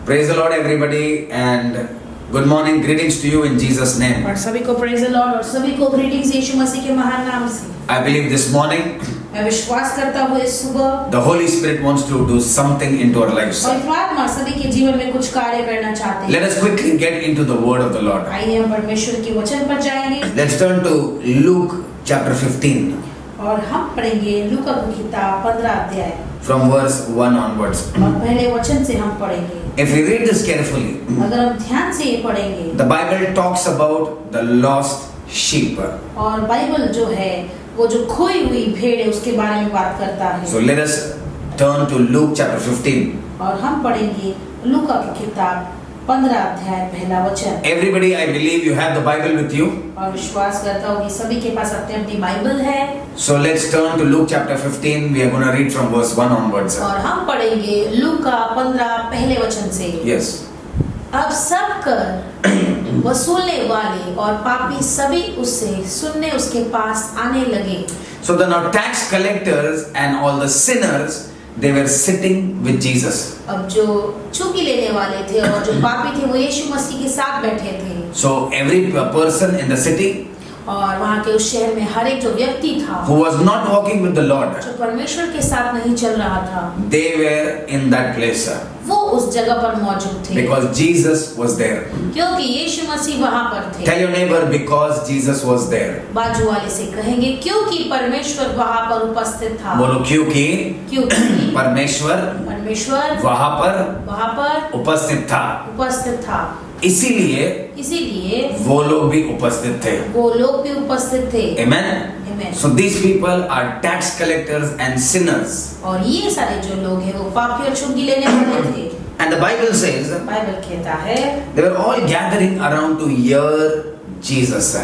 Praise the Lord, everybody, and good morning. Greetings to you in Jesus' name. और सभी को praise the Lord और सभी को greetings यीशु मसीह के महान नाम से। I believe this morning मैं विश्वास करता हूँ इस सुबह the Holy Spirit wants to do something into our lives. पवित्र आत्मा सभी के जीवन में कुछ कार्य करना चाहते हैं। Let us quickly get into the word of the Lord. आइए हम परमेश्वर के वचन पर जाएंगे। Let's turn to Luke chapter 15 और हम पढ़ेंगे लूका की किताब 15 अध्याय from verse 1 onwards. और पहले वचन से हम पढ़ेंगे। If we read this carefully, अगर हम ध्यान से ये पढ़ेंगे the Bible talks about the lost sheep. और बाइबल जो है वो जो खोई हुई भेड़ है उसके बारे में बात करता है। So let us turn to Luke chapter 15. और हम पढ़ेंगे लूका की किताब 15 अध्याय पहला वचन। Everybody, I believe you have the Bible with you. और विश्वास करता हूँ कि सभी के पास अपनी अपनी बाइबल है। So let's turn to Luke chapter 15. We are going to read from verse 1 onwards. और हम पढ़ेंगे लूका 15 पहले वचन से। Yes. अब सब कर वसूलने वाले और पापी सभी उससे सुनने उसके पास आने लगे। So the now tax collectors and all the sinners, they were sitting with Jesus. अब जो चुंगी लेने वाले थे और जो पापी थे वो यीशु मसीह के साथ बैठे थे। So every person in the city और वहाँ के उस शहर में हर एक जो व्यक्ति था who was not walking with the Lord, जो परमेश्वर के साथ नहीं चल रहा था they were in that place वो उस जगह पर मौजूद थे because Jesus was there. क्योंकि यीशु मसीह वहाँ पर थे। Tell your neighbor, because Jesus was there. बाजू वाले से कहेंगे क्योंकि परमेश्वर वहाँ पर उपस्थित था। बोलो क्योंकि परमेश्वर वहाँ पर उपस्थित था, इसीलिए वो लोग भी उपस्थित थे। Amen. So these people are tax collectors and sinners. और ये सारे जो लोग हैं वो पापी और चुंगी लेने वाले थे। And the Bible says Bible कहता है they were all gathering around to hear Jesus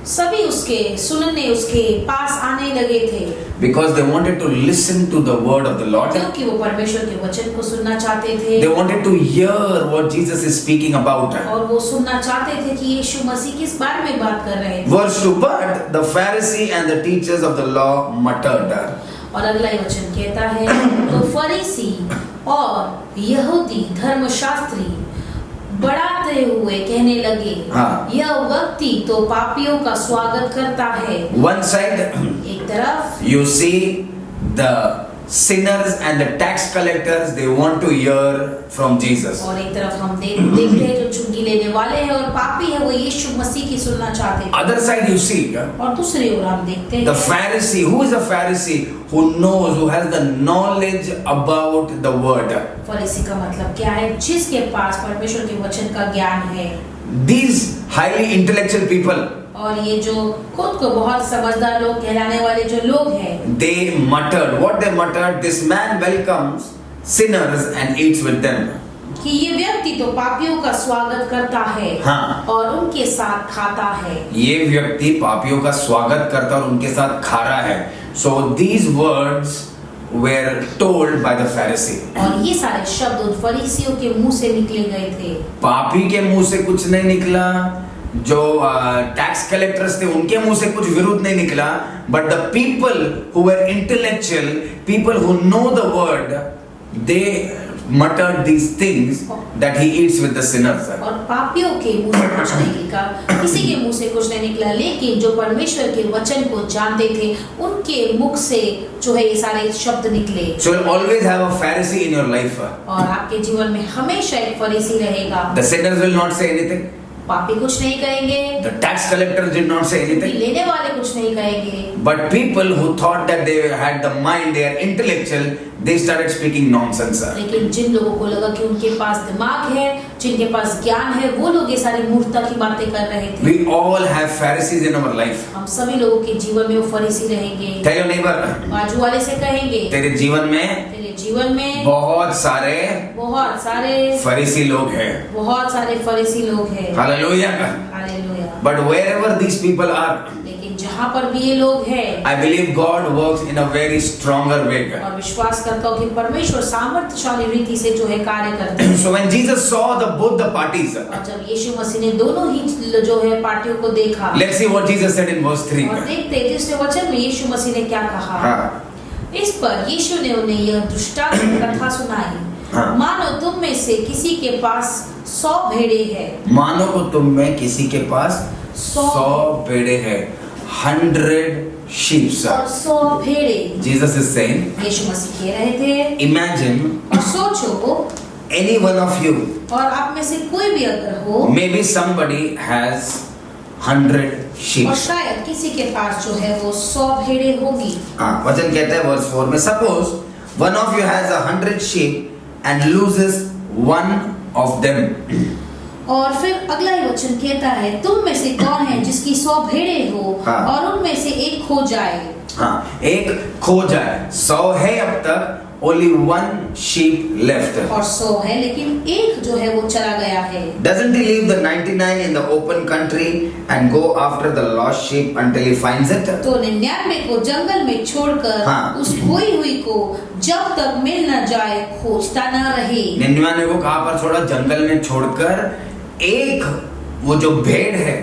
सभी उसके सुनने उसके पास आने लगे थे because they wanted to listen to the word of the Lord. क्योंकि वो परमेश्वर के वचन को सुनना चाहते थे They wanted to hear what Jesus is speaking about. और वो सुनना चाहते थे कि यीशु मसीह किस बारे में बात कर रहे थे। Verse 2, but the Pharisee and the teachers of the law muttered. और अगला ही वचन कहता है तो फरीसी और यहूदी धर्मशास्त्री बढ़ाते हुए कहने लगे यह व्यक्ति तो पापियों का स्वागत करता है। One side एक तरफ you see the sinners and the tax collectors, they want to hear from Jesus. और एक तरफ हम देखते हैं जो चुंगी लेने वाले हैं और पापी है वो यीशु मसीह की सुनना चाहते हैं। Other side you see और दूसरी ओर हम देखते हैं the Pharisee. Who is a Pharisee? Who knows, who has the knowledge about the word. फरीसी का मतलब क्या है? जिसके पास परमेश्वर के वचन का ज्ञान है। These highly intellectual people, और ये जो खुद को बहुत समझदार लोग कहलाने वाले जो लोग हैं they muttered. What they muttered? This man welcomes sinners and eats with them. कि ये व्यक्ति तो पापियों का स्वागत करता है और उनके साथ खाता है। ये व्यक्ति पापियों का स्वागत करता और उनके साथ खा रहा है। So these words were told by the Pharisee. और ये सारे शब्द उन फरीसियों के मुंह से निकले गए थे। पापी के मुंह से कुछ नहीं निकला, जो टैक्स कलेक्टर्स थे उनके मुंह से कुछ विरोध नहीं निकला, but the people who were intellectual, people who know the word, they muttered these things that he eats with the sinners. और पापियों के मुंह से कुछ नहीं निकला, किसी के मुंह से कुछ नहीं निकला, लेकिन जो परमेश्वर के वचन को जानते थे उनके मुख से जो है ये सारे शब्द निकले। So you'll always have a Pharisee in your life. और आपके जीवन में हमेशा एक फरीसी रहेगा। The sinners will not say anything. पापी कुछ नहीं कहेंगे। The tax collectors did not say anything. लेने वाले कुछ नहीं कहेंगे। But people who thought that they had the mind, they are intellectual, they started speaking nonsense. लेकिन जिन लोगों को लगा कि उनके पास दिमाग है, जिनके पास ज्ञान है, वो लोग ये सारी मूर्खता की बातें कर रहे थे। We all have Pharisees in our life. हम सभी लोगों के जीवन में वो फरीसी रहेंगे। Tell your neighbor. बाजू वाले से कहेंगे तेरे जीवन में बहुत सारे फरीसी लोग हैं। बहुत सारे फरीसी लोग हैं। Hallelujah. Hallelujah. But wherever these people are, लेकिन जहाँ पर भी ये लोग हैं, I believe God works in a very stronger way. और विश्वास करता हूँ कि परमेश्वर सामर्थ्यशाली रीति से जो है कार्य करते हैं। So when Jesus saw both the parties, और जब यीशु मसीह ने दोनों ही जो है पार्टियों को देखा, let's see what Jesus said in verse 3. और देखते हैं तीसरे वचन में यीशु मसीह ने क्या कहा। इस पर यीशु ने उन्हें यह दृष्टांत कथा सुनाई हाँ। मानो तुम में से किसी के पास 100 भेड़े हैं। मानो को तुम में किसी के पास 100 भेड़े हैं, 100 sheep. और 100 भेड़े। Jesus is saying, यीशु मसीह कह रहे थे, imagine और सोचो, any one of you, और आप में से कोई भी अगर हो, maybe somebody has 100 sheep. और शायद किसी के पास जो है वो 100 भेड़े होगी। हाँ, वचन कहता है वर्स 4 में, suppose one of you has 100 sheep and loses one of them. और फिर अगला ही वचन कहता है, तुम में से कौन है जिसकी 100 भेड़े हो, हाँ। और उनमें से एक खो जाए। हाँ, एक खो जाए। 100 है अब तक, only one sheep left. और 100 है लेकिन एक जो है वो चला गया है। Doesn't he leave the 99 in the open country and go after the lost sheep until he finds it? तो 99 को जंगल में छोड़कर हाँ। उस खोई हुई को जब तक मिल न जाए खोजता न रहे। 99 को कहां पर छोड़ा? जंगल में छोड़कर एक वो जो भेड़ है,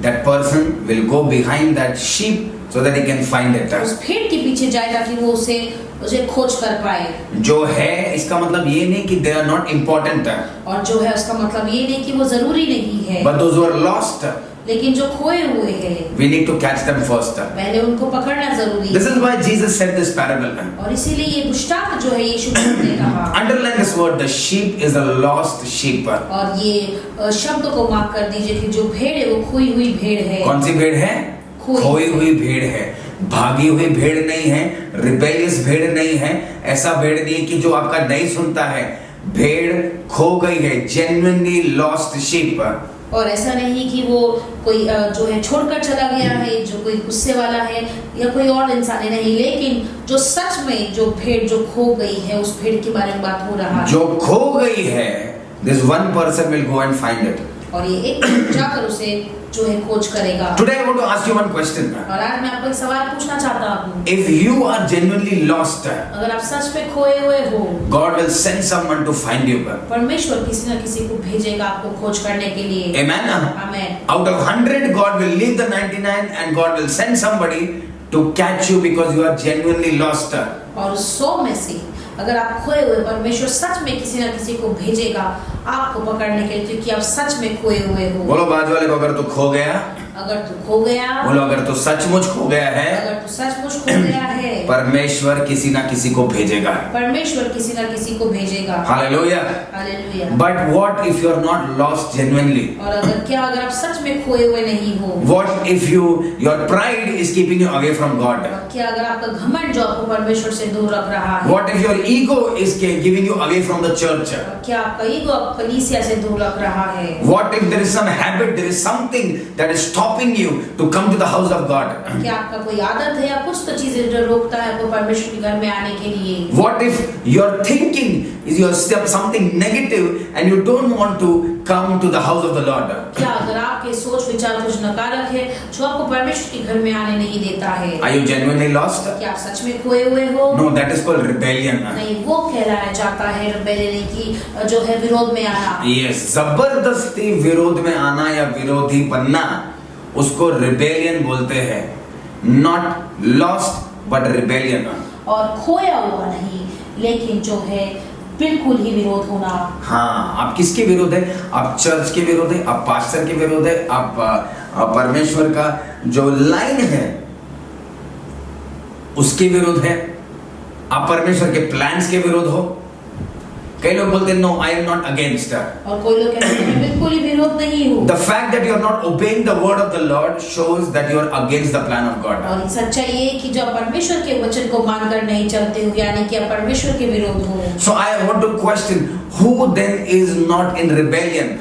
that person will go behind that sheep so that he can find it. उस भेड़ के पीछे जाए ताकि वो उसे खोज कर पाए। जो है इसका मतलब ये नहीं कि they are not important, और जो है उसका मतलब ये नहीं कि वो जरूरी नहीं है, but those who are lost, लेकिन जो खोए हुए हैं we need to catch them first. पहले उनको पकड़ना जरूरी This है। is why Jesus said this parable. और इसीलिए ये दृष्टांत जो है यीशु मसीह ने कहा। Underline this word, the sheep is a lost sheep. और ये शब्द को मार्क कर दीजिए कि जो भेड़ है वो खोई हुई भेड़ है। कौन सी भेड़ है? खोई हुई भेड़ है। भागी हुई भेड़ नहीं है, रिबेलियस भेड़ नहीं है, ऐसा भेड़ नहीं है कि जो आपका नहीं सुनता है। भेड़ खो गई है, genuinely lost sheep. और ऐसा नहीं कि वो कोई जो है छोड़कर चला गया है, जो कोई गुस्से वाला है या कोई और इंसान है, नहीं, लेकिन जो सच में जो भेड़ जो खो गई है उस भेड़ के बारे में बात हो रहा है। जो खो गई है, this one person will go and find it. और ये एक जाकर उसे जो है खोज करेगा। Today I want to ask you one question. और आज मैं आपको एक सवाल पूछना चाहता हूँ। If you are genuinely lost, अगर आप सच में खोए हुए हो, God will send someone to find you. परमेश्वर किसी न किसी को भेजेगा आपको खोज करने के लिए। Amen. Amen. Out of 100, God will leave the 99 and God will send somebody to catch you because you are genuinely lost. और 100 में से अगर आप खोए हुए, परमेश्वर सच में किसी न किसी को भेजेगा आपको पकड़ने के लिए, क्योंकि आप सच में खोए हुए हो। बोलो बाजू वाले को, अगर तू खो गया, अगर तू खो गया, बोलो अगर तू सचमुच खो गया है, अगर तू सचमुच खो गया है, परमेश्वर किसी ना किसी को भेजेगा। परमेश्वर किसी न किसी को भेजेगा। Hallelujah. Hallelujah. But what if you are not lost genuinely? और अगर आप सच में खोए हुए नहीं हो? What if your pride is keeping you away from God? और क्या अगर आपका घमंड जो आपको परमेश्वर से दूर रख रहा है? What if your ego is giving you away from the church? और क्या आपका ईगो आपको कलीसिया से दूर रख रहा है? What if there is some habit, there is something that is stopping you to come to the house of God? क्या आपका कोई आदत है या कुछ तो चीजें जो रोकता है आपको परमेश्वर के घर में आने के लिए? What if your thinking is your something negative and you don't want to come to the house of the Lord? क्या अगर आपके सोच विचार कुछ नकारात्मक है जो आपको परमेश्वर के घर में आने नहीं देता है? Are you genuinely lost? क्या आप सच में खोए हुए हो? No, that is called rebellion. नहीं, वो कहलाया जाता है रिबेलियन की जो है विरोध में आना। Yes, जबरदस्ती विरोध में आना या विरोधी बनना, उसको रिबेलियन बोलते हैं। Not lost but rebellion. और खोया हुआ नहीं, लेकिन जो है बिल्कुल ही विरोध होना। हाँ, आप किसके विरोध है? आप चर्च के विरोध है, आप पास्टर के विरोध है, आप परमेश्वर का जो लाइन है उसके विरोध है, आप परमेश्वर के प्लान्स के विरोध हो। कई लोग बोलते हैं no, I am not against. और कोई लोग कहते हैं मैं बिल्कुल ही विरोध नहीं हूँ। The fact that you are not obeying the word of the Lord shows that you are against the plan of God. और सच्चाई ये है कि जब परमेश्वर के वचन को मानकर नहीं चलते हो, यानी कि आप परमेश्वर के विरोध हो। So I want to question, who then is not in rebellion?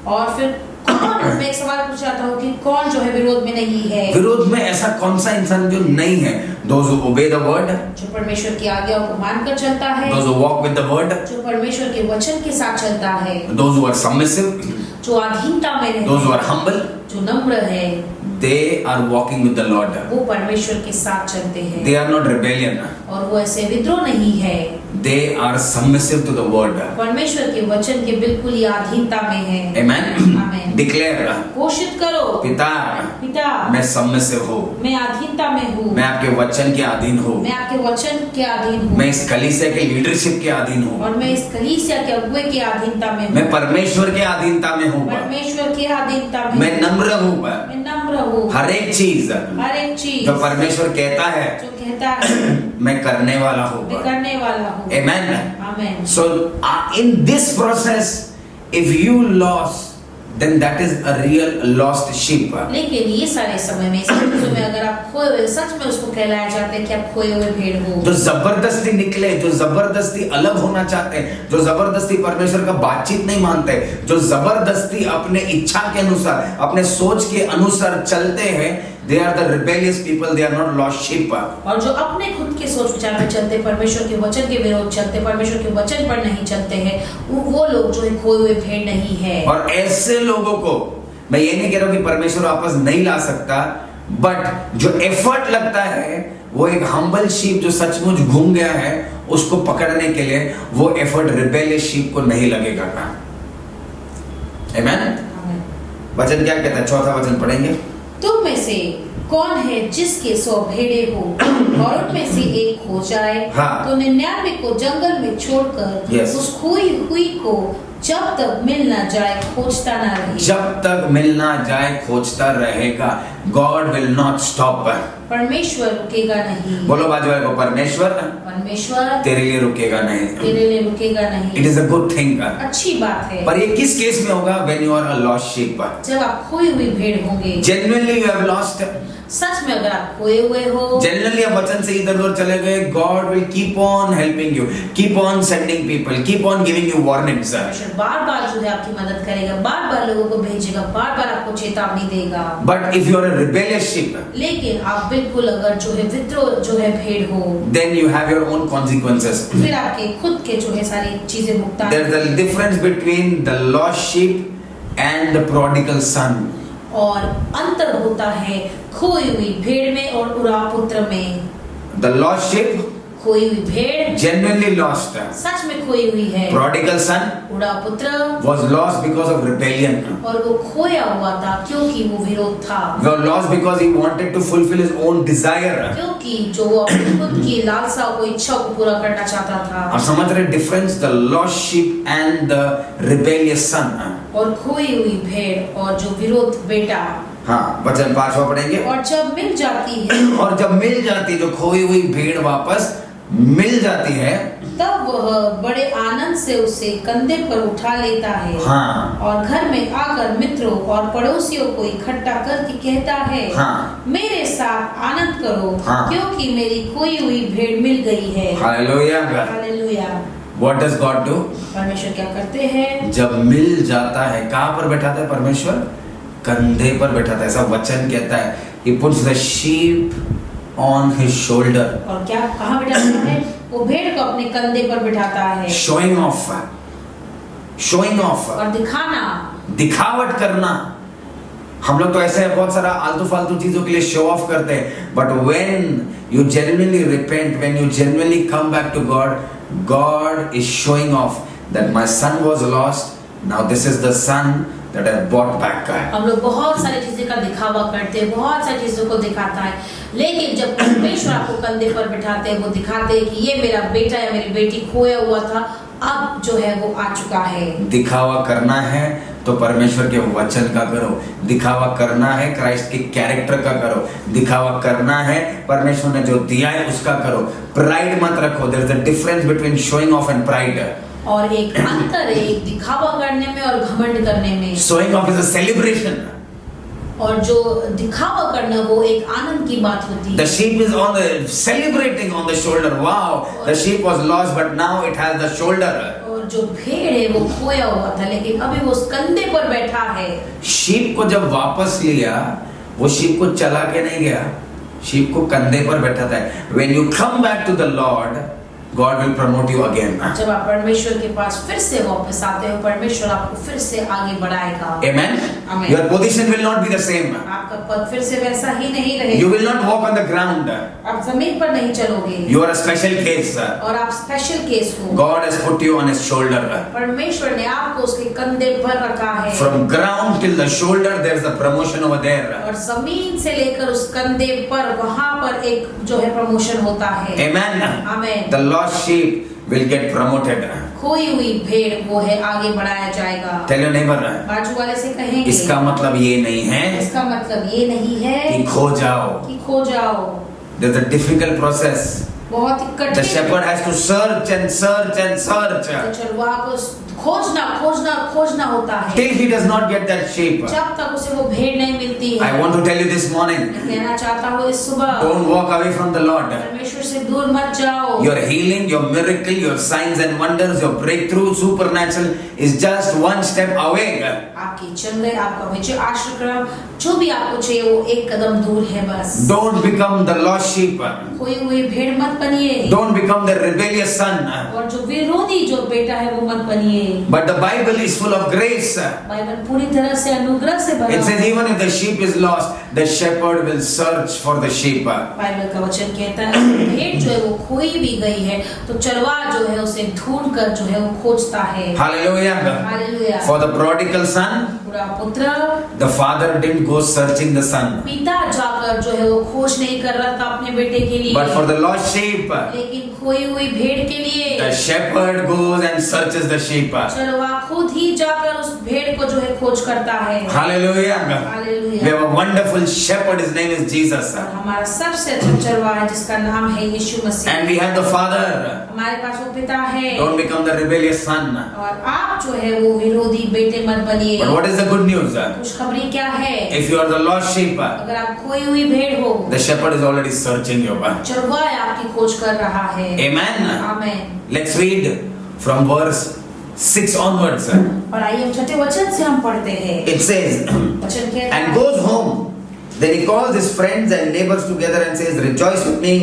और फिर मैं एक सवाल पूछ चाहता हूँ कि कौन जो है विरोध में नहीं है? विरोध में ऐसा कौन सा इंसान जो नहीं है? Those who obey the word, जो परमेश्वर की आज्ञाओं को मानकर चलता है, those who walk with the word, जो परमेश्वर के वचन के साथ चलता है, those who are submissive, जो अधीनता में रहता है, those who are humble, जो नम्र है, they are walking with the Lord. वो परमेश्वर के साथ चलते हैं They are not rebellion. और वो ऐसे विद्रोह नहीं है, They are submissive to the word. परमेश्वर के वचन के बिल्कुल ही अधीनता में है। Amen. Amen. Declare, घोषित करो, पिता पिता मैं submissive हूँ, मैं अधीनता में हूँ, मैं आपके वचन के अधीन हूँ, मैं आपके वचन के अधीन हूँ, मैं इस कलीसिया के लीडरशिप के अधीन हूँ, और मैं इस कलीसिया के अगुवे के अधीनता में हूँ, मैं परमेश्वर के अधीनता में हूँ, परमेश्वर के अधीनता में मैं नम्र हूँ, मैं नम्र हूँ, हर एक चीज हर एक चीज जो परमेश्वर कहता है जो कहता है मैं करने वाला हूँ। मैं करने वाला हूँ। Amen. Amen. So in this process, if you lost, then that is a real lost sheep. लेकिन ये सारे समय में, इस चीजों में अगर आप खोए हुए, सच में उसको कहलाया जाता है कि आप खोए हुए भेड़ हो। जो जबरदस्ती निकले, जो जबरदस्ती अलग होना चाहते हैं, जो जबरदस्ती परमेश्वर का बातचीत नहीं मानते, जो जबरदस्ती अपने इच्छा के अनुसार, अपने सोच के अनुसार चलते हैं, they are the rebellious people, they are not lost sheep. और जो अपने खुद के सोच विचार में चलते, परमेश्वर के वचन के विरोध चलते, परमेश्वर के वचन पर नहीं चलते हैं, वो लोग जो है खोए हुए भेड़ नहीं है। और ऐसे लोगों को मैं ये नहीं कह रहा हूं कि परमेश्वर वापस नहीं ला सकता, बट जो एफर्ट लगता है वो एक हम्बल शीप जो सचमुच घूम गया है उसको पकड़ने के लिए, वो एफर्ट रिबेलियस शीप को नहीं लगेगा। आमेन। वचन क्या कहता है? चौथा वचन पढ़ेंगे। तुम में से कौन है जिसके 100 भेड़े हो और उनमें से एक खो जाए, तो 99 को जंगल में छोड़कर उस खोई हुई को जब तक मिल ना जाए खोजता ना रहे। जब तक मिल ना जाए खोजता रहेगा। God will not stop. परमेश्वर रुकेगा नहीं। बोलो बाजू वाले को, परमेश्वर तेरे लिए रुकेगा नहीं, तेरे लिए रुकेगा नहीं। It is a good thing. अच्छी बात है। पर ये किस केस में होगा? When you are a lost sheep. जब आप खोई हुई भेड़ होंगे। Genuinely you have lost. सच में अगर आप खोए हुए हो, Genuinely आप वचन से इधर उधर चले गए, God will keep on helping you, keep on sending people, keep on giving you warnings. बार-बार जो है आपकी मदद करेगा, बार-बार लोगों को भेजेगा, बार-बार आपको चेतावनी देगा। But if you are a rebellious sheep, लेकिन आप बिल्कुल अगर जो है विद्रोह जो है भेड़ हो, then you have your own consequences. फिर आपके खुद के जो है सारी चीजें भुगतान। There is a difference between the lost sheep and the prodigal son. और अंतर होता है खोई हुई भेड़ में और उड़ा पुत्र में। The lost sheep, खोई हुई भेड़ genuinely lost. सच में खोई हुई है। Prodigal son उड़ा पुत्र was lost because of rebellion. और वो खोया हुआ था क्योंकि वो विरोध था। Was lost because he wanted to fulfill his own desire. क्योंकि जो वो अपनी खुद की लालसा को, इच्छा को पूरा करना चाहता था। आप समझ रहे difference? The lost sheep and the rebellious son. और खोई हुई भेड़ और जो विरोध बेटा। हाँ, वचन 5वां पढ़ेंगे। और जब मिल जाती है, और जब मिल जाती है, जो खोई हुई भेड़ वापस मिल जाती है, तब वह बड़े आनंद से उसे कंधे पर उठा लेता है। हाँ। और घर में आकर मित्रों और पड़ोसियों को इकट्ठा करके कहता है, हाँ। मेरे साथ आनंद करो, हाँ। क्योंकि मेरी खोई हुई भेड़ मिल गई है। Hallelujah. Hallelujah. What does God do? परमेश्वर क्या करते हैं? जब मिल जाता है, कहाँ पर बैठाता है परमेश्वर? कंधे पर बैठाता है। ऐसा वचन कहता है, He puts the sheep on his shoulder. और क्या कहाँ बैठाता है? वो भेड़ को अपने कंधे पर बैठाता है। Showing off. Showing off. और दिखाना, दिखावट करना। हम लोग तो ऐसे बहुत सारा आलतू फालतू चीजों के लिए शो ऑफ करते हैं, but when you genuinely repent, when you genuinely come back to God, God is showing off that my son was lost, now this is the son that I bought back. हम लोग बहुत सारी चीजें का दिखावा करते हैं, बहुत सारी चीजों को दिखाता है, लेकिन जब परमेश्वर आपको कंधे पर बिठाते हैं, वो दिखाते हैं कि ये मेरा बेटा या मेरी बेटी खोया हुआ था, अब जो है वो आ चुका है। दिखावा करना है तो परमेश्वर के वचन का करो, दिखावा करना है क्राइस्ट के कैरेक्टर का करो, दिखावा करना है परमेश्वर ने जो दिया है उसका करो। प्राइड मत रखो। There is a difference between showing off and pride. और एक अंतर है एक दिखावा करने में और घमंड करने में। Showing off is a celebration, और जो दिखावा करना वो एक आनंद की बात होती है। The sheep is on the celebrating on the shoulder. Wow, the sheep was lost, but now it has the shoulder. और जो भेड़ है वो खोया हुआ था, लेकिन अभी वो उस कंधे पर बैठा है। शीप को जब वापस लिया, वो शीप को चला के नहीं गया, शीप को कंधे पर बैठा था। When you come back to the Lord, God will promote you again. जब आप परमेश्वर के पास फिर से वापस आते हो, परमेश्वर आपको फिर से आगे बढ़ाएगा। Amen. Amen. Your position will not be the same. आपका पद फिर से वैसा ही नहीं रहेगा। You will not walk on the ground. आप जमीन पर नहीं चलोगे। You are a special case. और आप स्पेशल केस हो। God has put you on His shoulder. परमेश्वर ने आपको उसके कंधे पर रखा है। From ground till the shoulder, there is a promotion over there. और जमीन से लेकर उस कंधे पर वहाँ पर एक जो है प्रमोशन होता है। Amen. Amen. The lost sheep will get promoted. खोई हुई भेड़ वो है आगे बढ़ाया जाएगा। Tell your neighbor. बाजू वाले से कहेंगे। इसका मतलब ये नहीं है इसका मतलब ये नहीं है कि खो जाओ. कि खो जाओ। There's a difficult process. बहुत ही The कठिन। shepherd has to search and search and search तो चरवाहा को खोजना खोजना खोजना होता है। till he does not get that sheep. जब तक उसे वो भेड़ नहीं मिलती है। I want to tell you this morning. मैं कहना चाहता हूँ इस सुबह। Don't walk away from the Lord. परमेश्वर से दूर मत जाओ। Your healing, your miracle, your signs and wonders, your breakthrough, supernatural is just one step away. आपकी चंगे, आपका विजय, आशीर्वाद, जो भी आपको चाहिए वो एक कदम दूर है बस। Don't become the lost sheep. खोई हुई भेड़ मत बनिए। Don't become the rebellious son. और जो विरोधी जो बेटा है वो मत बनिए। But the Bible is full of grace. Bible पूरी तरह से अनुग्रह से भरा It says है। even if the sheep is lost, the shepherd will search for the sheep. Bible का वचन कहता है भेड़ जो है वो खोई भी गई है तो चरवाहा जो है उसे ढूंढ कर जो है वो खोजता है। Hallelujah. Hallelujah. For the prodigal son, पूरा पुत्र, the father didn't go searching the son. पिता जाकर जो है वो खोज नहीं कर रहा था अपने बेटे के लिए। But for the lost sheep, लेकिन खोई हुई भेड़ के लिए the shepherd goes and searches the sheep. चरवाहा खुद ही जाकर उस भेड़ को जो है खोज करता है। Hallelujah. Hallelujah. We have a wonderful shepherd. His name is Jesus. और हमारा सबसे अच्छा चरवाहा है जिसका नाम है यीशु मसीह। And we have the father. हमारे पास वो पिता है। Don't become the rebellious son. और आप जो है वो विरोधी बेटे मत बनिए। But what is the good news? खुशखबरी क्या है? If you are the lost sheep, अगर आप खोई हुई भेड़ हो, the shepherd is already searching you. चरवाहा आपकी खोज कर रहा है। Amen. आमीन। Let's read from verse 6 onwards. और आइए हम छठे वचन से हम पढ़ते हैं। It says, वचन कहता and है, goes home. Then he calls his friends and neighbors together and says, rejoice with me,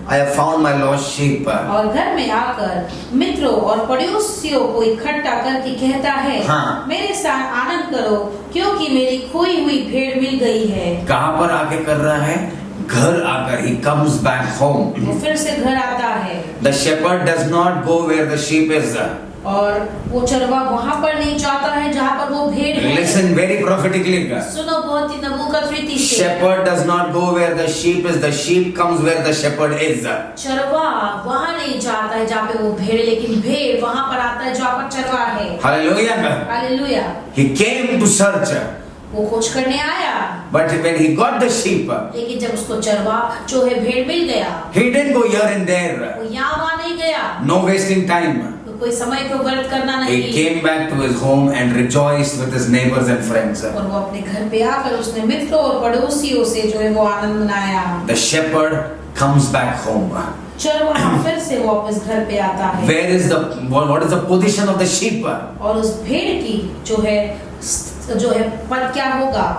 I have found my lost sheep. और घर में आकर मित्रों और पड़ोसियों को इकट्ठा करके कहता है, हाँ। मेरे साथ आनंद करो क्योंकि मेरी खोई हुई भेड़ मिल गई है। कहाँ पर आके कर रहा है? घर आकर. He comes back home. वो फिर से घर आता है। The shepherd does not go where the sheep is. और वो चरवाहा वहाँ पर नहीं जाता है जहाँ पर वो भेड़ है। Listen very prophetically. सुनो बहुत ही नबूवत रीति से। Shepherd does not go where the sheep is. The sheep comes where the shepherd is. चरवाहा वहाँ नहीं जाता है जहाँ पे वो भेड़, लेकिन भेड़ वहाँ पर आता है जहाँ पर चरवाहा है। Hallelujah. Hallelujah. He came to search. वो खोज करने आया। But when he got the sheep, लेकिन जब उसको चरवाहा जो है भेड़ मिल गया, he didn't go here and there. वो यहाँ वहाँ नहीं गया। No wasting time. कोई समय को व्यर्थ करना He नहीं। came back to his home and rejoiced with his neighbors and friends. और वो अपने घर पे आकर उसने मित्रों और पड़ोसियों से जो है वो आनंद मनाया। The shepherd comes back home. चरवाहा फिर से वापस घर पे आता है। Where is what is the position of the sheep? और उस भेड़ की जो है पद क्या होगा?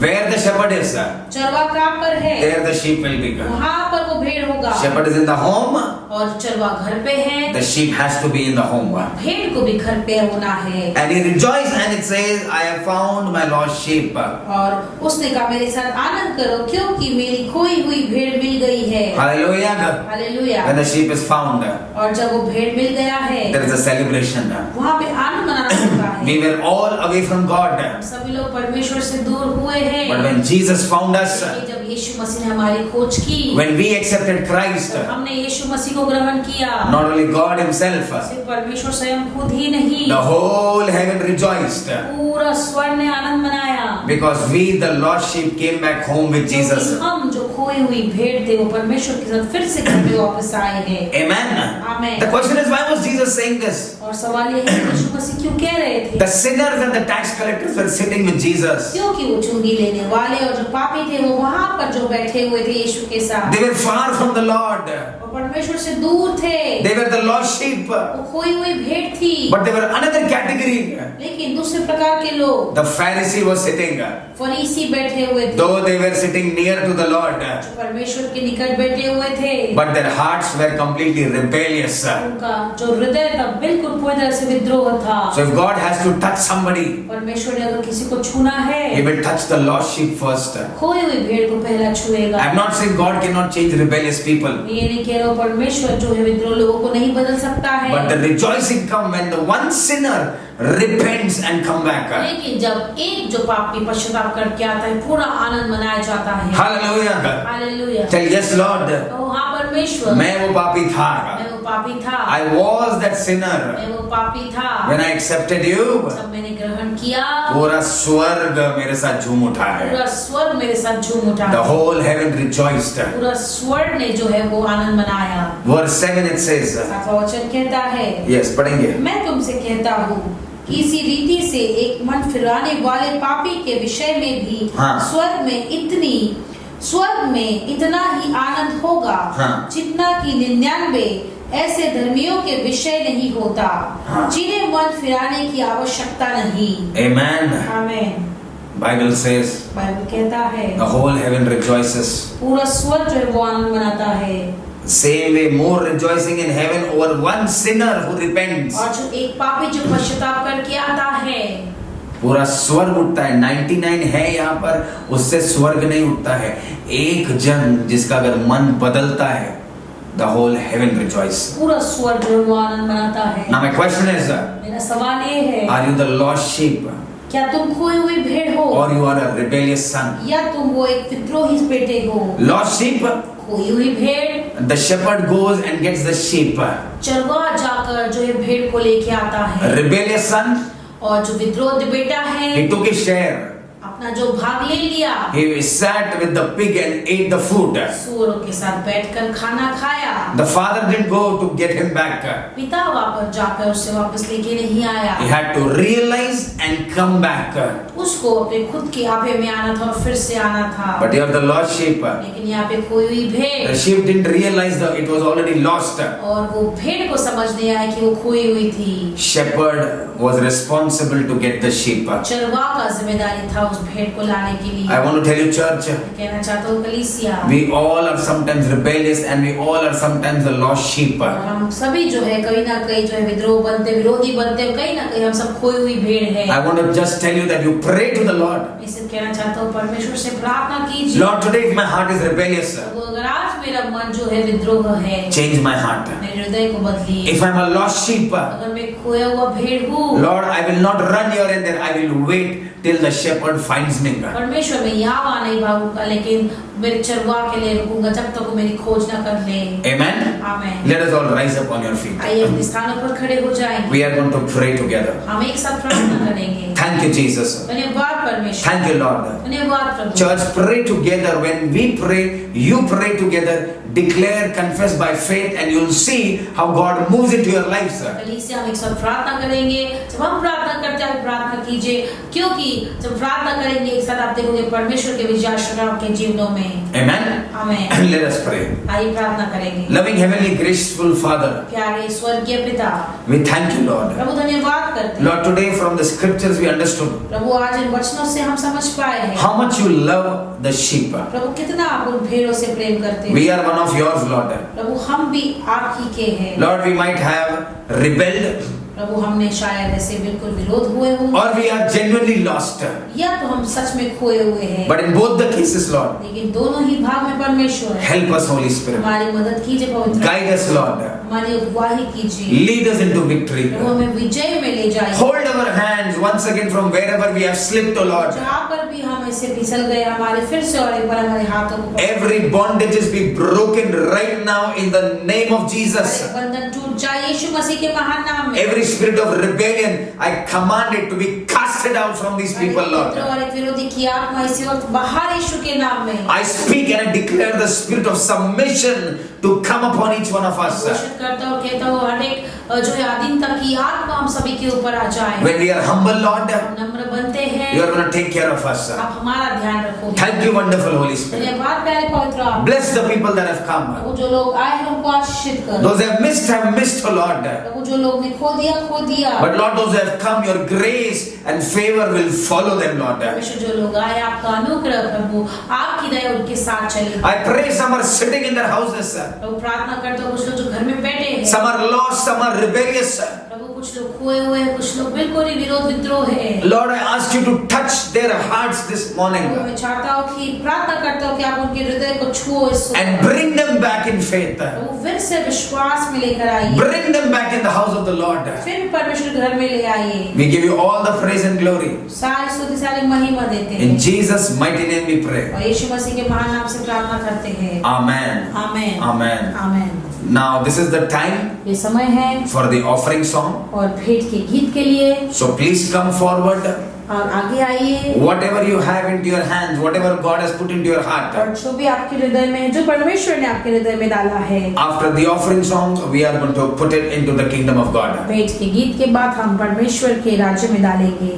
Where the shepherd is, चरवाहा कहाँ पर है? there the sheep will be. वहाँ पर वो भेड़ होगा। Shepherd is in the home. और चरवाहा घर पे है। The sheep has to be in the home. भेड़ को भी घर पे होना है। And he rejoiced, and it says, I have found my lost sheep. और उसने कहा मेरे साथ आनंद करो क्योंकि मेरी खोई हुई भेड़ मिल गई है। Hallelujah. Hallelujah. When the sheep is found, और जब वो भेड़ मिल गया है, there is a celebration. वहाँ पे आनंद मनाना होता है। We were all away from God. सभी लोग परमेश्वर से दूर हुए हैं। But when Jesus found us, लेकिन जब यीशु मसीह ने हमारी खोज की, when we accepted Christ, जब हमने यीशु मसीह को ग्रहण किया, not only God himself, सिर्फ परमेश्वर स्वयं खुद ही नहीं, the whole heaven rejoiced. पूरा स्वर्ग ने आनंद मनाया। Because we, the lost sheep, came back home with Jesus. क्योंकि हम जो खोई हुई भेड़ थे वो परमेश्वर के साथ फिर से घर पे वापस आए हैं। Amen. Amen. The question is, why was Jesus saying this? और सवाल ये है कि यीशु मसीह क्यों कह रहे थे? The sinners and the tax collectors were sitting with Jesus. क्योंकि वो चुंगी लेने वाले और जो पापी थे वो वहां पर जो बैठे हुए थे यीशु के साथ, They were far from the Lord. वो परमेश्वर से दूर थे। They were the lost sheep. वो खोई हुई भेड़ थी। But they were another category. लेकिन दूसरे प्रकार के लोग, The Pharisee was sitting. फरीसी बैठे हुए थे, Though they were sitting near to the Lord, जो परमेश्वर के निकट बैठे हुए थे, but their hearts were completely rebellious. उनका जो हृदय था बिल्कुल पूरी तरह से विद्रोह था। So if God has to touch somebody, परमेश्वर ने अगर किसी को छूना है, He will touch the lost sheep first. खोई हुई भेड़ को पहला छुएगा। I'm not saying God cannot change rebellious people, ये नहीं कह रहा हूँ परमेश्वर जो है विद्रोह लोगों को नहीं बदल सकता है, but the rejoicing come when the one sinner repents and come back. लेकिन जब एक जो पापी पश्चाताप करके आता है पूरा आनंद मनाया जाता है। Hallelujah. Hallelujah. Tell yes Lord. ओ हाँ परमेश्वर, मैं वो पापी था. मैं वो पापी था, I was that sinner. मैं वो पापी था। When I accepted you, जब मैंने ग्रहण किया, पूरा स्वर्ग मेरे साथ झूम उठा है. पूरा स्वर्ग मेरे साथ झूम उठा, The whole heaven rejoiced. पूरा स्वर्ग ने जो है वो आनंद मनाया। Verse 7 it says, सातवां वचन कहता है, yes पढ़ेंगे. मैं तुमसे कहता हूँ कि इसी रीति से एक मन फिराने वाले पापी के विषय में भी हाँ। स्वर्ग में इतना ही आनंद होगा, हाँ। जितना कि 99 ऐसे धर्मियों के विषय नहीं होता, हाँ। जिन्हें मन फिराने की आवश्यकता नहीं। Amen. आमीन। Bible says, बाइबल कहता है the whole heaven rejoices. पूरा स्वर्ग जो है वो आनंद मनाता है। Same way, more rejoicing in heaven over one sinner who repents. और जो एक पापी जो पश्चाताप करके आता है, पूरा स्वर्ग उठता है. 99 है यहाँ पर, उससे स्वर्ग नहीं उठता है. एक जन जिसका अगर मन बदलता है, the whole heaven rejoices. पूरा स्वर्ग जो है वो आनंद मनाता है। Now my question is, मेरा सवाल ये है, are you the lost sheep क्या तुम खोई हुई भेड़ हो, or you are a rebellious son? या तुम वो एक विद्रोही बेटे हो? Lost sheep, खोई हुई भेड़, the shepherd goes and gets the sheep. चरवाहा जाकर जो है भेड़ को लेके आता है। Rebellious son, और जो विद्रोही बेटा है, he took his share. अपना जो भाग ले लिया, He sat with the pig and ate the food. सूअरों के साथ बैठकर खाना खाया। The father didn't go to get him back. पिता वापस जाकर उसे वापस लेके नहीं आया। He had to realize and come back. उसको अपने खुद के आपे में आना था और फिर से आना था। But here the lost sheep, लेकिन यहाँ पे खोई हुई भेड़, the sheep didn't realize that it was already lost. और वो भेड़ को समझ नहीं आया कि वो खोई हुई थी। Shepherd was responsible to get the sheep. चरवाहा का जिम्मेदारी था उस भेड़ को लाने के लिए। I want to tell you, church, कहना चाहता हूँ कलीसिया, we all are sometimes rebellious and we all are sometimes the lost sheep. और हम सभी जो है कहीं ना कहीं जो है विद्रोह बनते, विरोधी बनते, कहीं ना कहीं हम सब खोई हुई भेड़ है। I want to just tell you that you pray to the Lord. मैं सिर्फ कहना चाहता हूँ परमेश्वर से प्रार्थना कीजिए। Lord, today if my heart is rebellious, तो अगर आज मेरा मन जो है विद्रोह है, change my heart. मेरे हृदय को बदलिए। If I'm a lost sheep, अगर मैं खोया हुआ भेड़ हूँ, Lord, I will not run here and there. I will wait till the shepherd finds me. परमेश्वर मैं यहाँ वहाँ नहीं भागूंगा, लेकिन मेरे चरवाहा के लिए रुकूंगा जब तक वो मेरी खोज न कर ले। Amen. आमीन। Let us all rise up on your feet. आइए अपने स्थानों पर खड़े हो जाएंगे। We are going to pray together. हम एक साथ प्रार्थना करेंगे। Thank you, Jesus. धन्यवाद परमेश्वर। Thank you, Lord. धन्यवाद प्रभु। Church, pray together. When we pray, you pray together. Declare, confess by faith, and you'll see how God moves into your life, sir. कलीसिया हम एक साथ प्रार्थना करेंगे। जब हम प्रार्थना करते हैं, प्रार्थना कीजिए, क्योंकि जब प्रार्थना करेंगे एक साथ आप देखोगे परमेश्वर के विजय आपके जीवनों में। Amen. आमीन। Let us pray. आइए प्रार्थना करेंगे। Loving heavenly graceful Father, प्यारे स्वर्गीय पिता, we thank you, Lord. प्रभु धन्यवाद करते हैं। Lord, today from the scriptures we understood प्रभु आज इन वचनों से हम समझ पाए हैं how much you love the sheep. प्रभु कितना आप उन भेड़ों से प्रेम करते हैं। We are one of yours, Lord. प्रभु हम भी आप ही के हैं। Lord, we might have rebelled, प्रभु हमने शायद ऐसे बिल्कुल विरोध हुए हों, or we are genuinely lost. या तो हम सच में खोए हुए हैं। But in both the cases, Lord, लेकिन दोनों ही भाग में परमेश्वर है। help us, Holy Spirit. हमारी मदद कीजिए पवित्र, Guide us, Lord. हमारी अगुवाई कीजिए, Lead us into victory. प्रभु हमें विजय में ले जाइए। Hold our hands once again from wherever we have slipped, O Lord. जहाँ पर भी हम ऐसे फिसल गए, हमारे फिर से और एक बार हमारे हाथों को पकड़ो। Every bondages be broken right now in the name of Jesus. हमारे बंधन टूट जाए यीशु मसीह के महान नाम में। Every spirit of rebellion, I command it to be casted out from these people, Lord. और एक विरोधी की आत्मा इसी वक्त बाहर यीशु के नाम में। I speak and I declare the spirit of submission to come upon each one of us. घोषित करता हूँ, कहता हूँ, हर एक जो है अधीनता की आत्मा हम सभी के ऊपर आ जाए। When we are humble, Lord, नम्र बनते हैं, you are going to take care of us. आप हमारा ध्यान रखोगे। Thank you, wonderful Holy Spirit. धन्यवाद प्यारे पवित्र आत्मा। Bless the people that have come. प्रभु जो लोग आए हैं उनको आशीषित करो। Those who have missed, oh Lord. प्रभु जो लोग ने खो दिया। But Lord, those who have come, your grace and favor will follow them, Lord. परमेश्वर जो लोग आए, आपका अनुग्रह प्रभु, आपकी दया उनके साथ चले। I pray some are sitting in their houses. प्रभु प्रार्थना करता हूँ, कुछ लोग जो घर में बैठे हैं। Some are lost, some are rebellious. प्रभु कुछ लोग खोए हुए हैं, कुछ लोग बिल्कुल ही विरोध विद्रोह है। Lord, I ask you to touch their hearts this morning मैं चाहता हूँ कि प्रार्थना करता हूँ कि आप उनके हृदय को छुओ इस वक्त। and bring them back in faith. प्रभु फिर से विश्वास में लेकर आइए। Bring them back in the house of the Lord. फिर भी परमेश्वर के घर में ले आइए। We give you all the praise and glory. सारी स्तुति सारी महिमा देते हैं। In Jesus' mighty name we pray. और यीशु मसीह के महान नाम से प्रार्थना करते हैं। Amen. Amen. Amen. Amen. Now this is the time ये समय है for the offering song. और भेंट के गीत के लिए। So please come forward. और आगे आइए। Whatever you have into your hands, whatever God has put into your heart. और जो भी आपके हृदय में है, जो परमेश्वर ने आपके हृदय में डाला है। After the offering song, we are going to put it into the kingdom of God. भेंट के गीत के बाद हम परमेश्वर के राज्य में डालेंगे।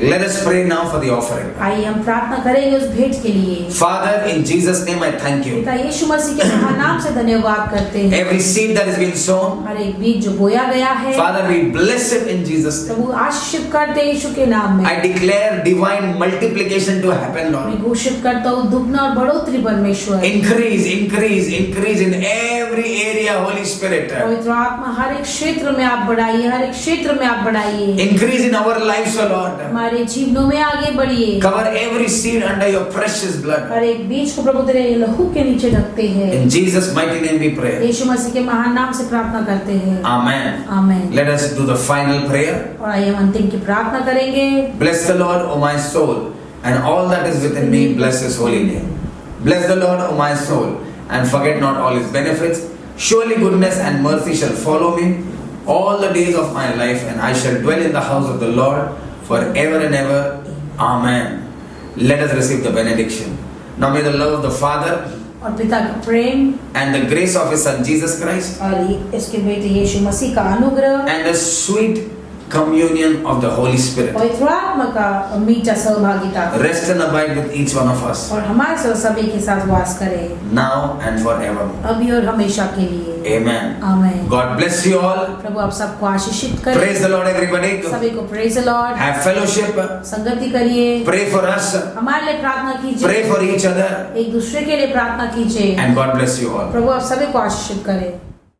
Let us pray now for the offering. आइए हम प्रार्थना करेंगे उस भेंट के लिए। Father, in Jesus' name I thank you. पिता यीशु मसीह के महान नाम से धन्यवाद करते हैं। Every seed that has been sown, हर एक बीज जो बोया गया है, Father, we bless it in Jesus' name. प्रभु आशीषित करते हैं यीशु के नाम में। I declare divine multiplication to happen, Lord. मैं घोषित करता हूँ दुगना और बढ़ोतरी परमेश्वर। Increase, increase, increase in every area, Holy Spirit. पवित्र आत्मा हर एक क्षेत्र में आप बढ़ाइए, हर एक क्षेत्र में आप बढ़ाइए। Increase in our lives, O Lord. हमारे जीवनों में आगे बढ़िए। Cover every seed under your precious blood. हर एक बीज को प्रभु तेरे लहू के नीचे रखते हैं। In Jesus' mighty name we pray. यीशु मसीह के महान नाम से प्रार्थना करते हैं। Amen. Amen. Let us do the final prayer. और आइए हम अंतिम की प्रार्थना करेंगे। Bless the Lord, O my soul, and all that is within me, bless His holy name. Bless the Lord, O my soul, and forget not all His benefits. Surely goodness and mercy shall follow me all the days of my life, and I shall dwell in the house of the Lord forever and ever. Amen. Let us receive the benediction. Now may the love of the Father और पिता का प्रेम and the grace of His Son Jesus Christ और इसके बेटे यीशु मसीह का अनुग्रह and the sweet communion of the Holy Spirit पवित्र आत्मा का मीठा सहभागिता rest and abide with each one of us और हमारे सभी के साथ वास करे now and forever. अभी और हमेशा के लिए। Amen. Amen. God bless you all. प्रभु आप सबको आशीषित करे। Praise the Lord, everybody. सभी को praise the Lord. Have fellowship. संगति करिए। Pray for us. हमारे लिए प्रार्थना कीजिए। Pray for each other. एक दूसरे के लिए प्रार्थना कीजिए। And God bless you all. प्रभु आप सभी को आशीषित करे।